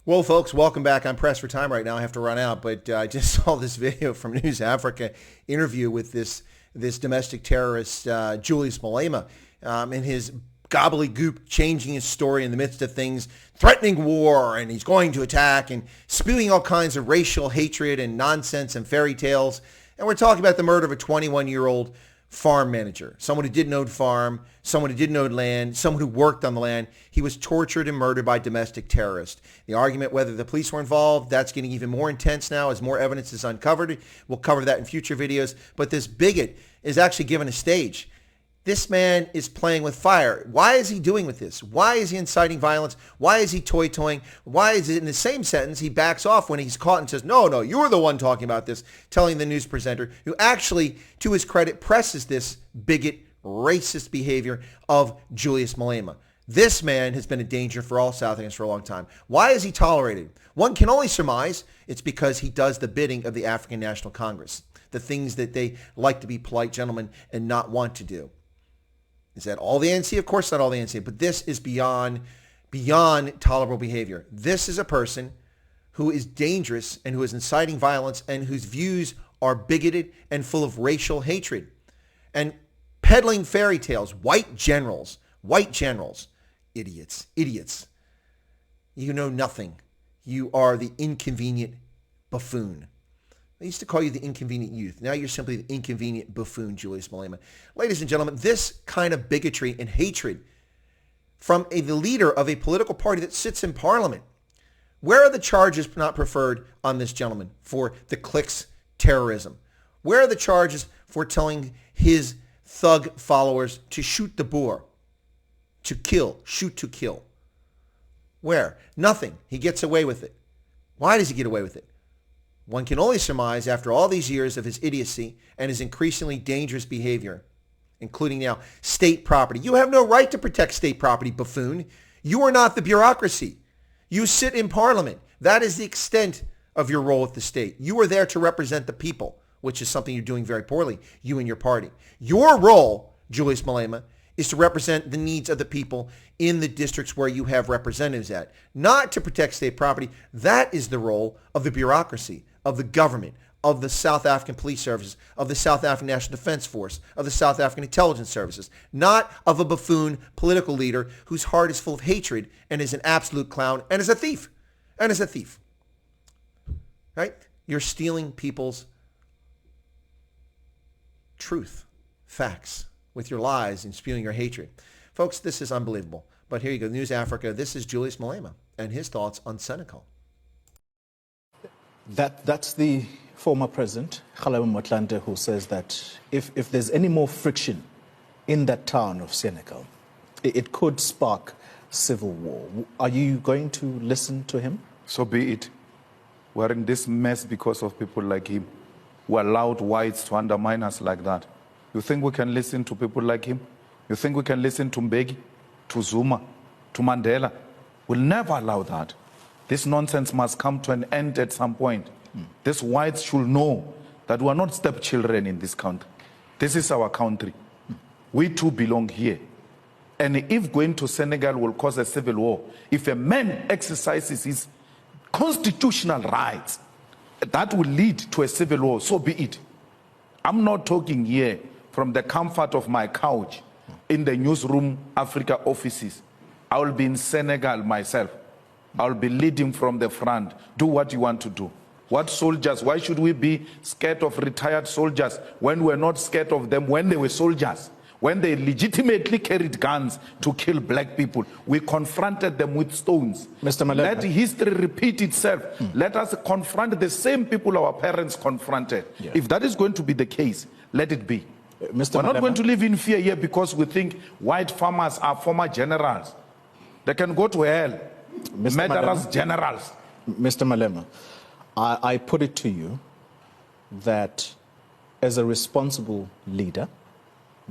Well, folks, welcome back. I'm pressed for time right now. I have to run out, but I just saw this video from News Africa interview with this domestic terrorist, Julius Malema, and his gobbledygook changing his story in the midst of things, threatening war, and he's going to attack, and spewing all kinds of racial hatred and nonsense and fairy tales. And we're talking about the murder of a 21-year-old farm manager, someone who didn't own farm, someone who didn't own land, someone who worked on the land. He was tortured and murdered by domestic terrorists. The argument whether the police were involved, that's getting even more intense now as more evidence is uncovered. We'll cover that in future videos. But this bigot is actually given a stage. This man is playing with fire. Why is he doing with this? Why is he inciting violence? Why is he toy-toying? Why is it in the same sentence he backs off when he's caught and says, no, you're the one talking about this, telling the news presenter, who actually, to his credit, presses this bigot, racist behavior of Julius Malema. This man has been a danger for all South Africans for a long time. Why is he tolerated? One can only surmise it's because he does the bidding of the African National Congress, the things that they like to be polite gentlemen and not want to do. Is that all the ANC? Of course not all the ANC, but this is beyond tolerable behavior. This is a person who is dangerous and who is inciting violence and whose views are bigoted and full of racial hatred. And peddling fairy tales, white generals, idiots. You know nothing. You are the inconvenient buffoon. I used to call you the inconvenient youth. Now you're simply the inconvenient buffoon, Julius Malema. Ladies and gentlemen, this kind of bigotry and hatred from the leader of a political party that sits in parliament. Where are the charges not preferred on this gentleman for the clique's terrorism? Where are the charges for telling his thug followers to shoot the boer, to kill, shoot to kill? Where? Nothing. He gets away with it. Why does he get away with it? One can only surmise after all these years of his idiocy and his increasingly dangerous behavior, including now state property. You have no right to protect state property, buffoon. You are not the bureaucracy. You sit in parliament. That is the extent of your role with the state. You are there to represent the people, which is something you're doing very poorly, you and your party. Your role, Julius Malema, is to represent the needs of the people in the districts where you have representatives at, not to protect state property. That is the role of the bureaucracy, of the government, of the South African Police Services, of the South African National Defense Force, of the South African Intelligence Services, not of a buffoon political leader whose heart is full of hatred and is an absolute clown and is a thief. Right? You're stealing people's truth, facts, with your lies and spewing your hatred. Folks, this is unbelievable. But here you go, News Africa. This is Julius Malema and his thoughts on Senekal. That's the former president, Malema Motlanthe, who says that if there's any more friction in that town of Senekal, it could spark civil war. Are you going to listen to him? So be it. We're in this mess because of people like him who allowed whites to undermine us like that. You think we can listen to people like him? You think we can listen to Mbeki, to Zuma, to Mandela? We'll never allow that. This nonsense must come to an end at some point. These whites should know that we are not stepchildren in this country. This is our country. We too belong here. And if going to Senegal will cause a civil war, if a man exercises his constitutional rights, that will lead to a civil war, so be it. I'm not talking here from the comfort of my couch in the newsroom Africa offices. I will be in Senegal myself. I will be leading from the front. Do what you want to do. What soldiers? Why should we be scared of retired soldiers when we're not scared of them when they were soldiers? When they legitimately carried guns to kill black people, we confronted them with stones. Mr. Malema. Let history repeat itself. Let us confront the same people our parents confronted. Yeah. If that is going to be the case, let it be. Mr. We're Malema. not going to live in fear here because we think white farmers are former generals. They can go to hell. Mr. Murderers, Malema. generals. Mr. Malema, I put it to you that as a responsible leader,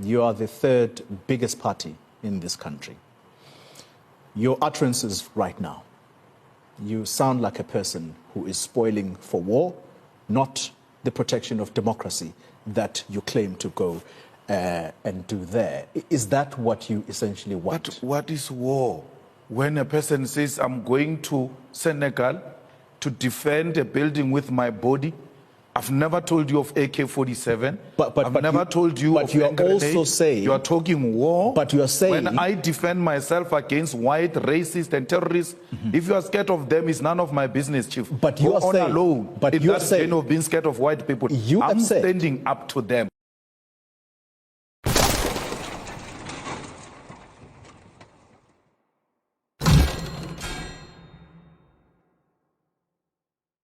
you are the third biggest party in this country. Your utterances right now, you sound like a person who is spoiling for war, not the protection of democracy that you claim to go and do there. Is that what you essentially want? What is war? When a person says, I'm going to Senekal to defend a building with my body, I've never told you of AK-47. I've never told you of you are also saying... You are talking war. But you are saying... When I defend myself against white racists and terrorists, if you are scared of them, it's none of my business, Chief. But you are saying... alone. But you are saying... of being scared of white people. I'm standing up to them.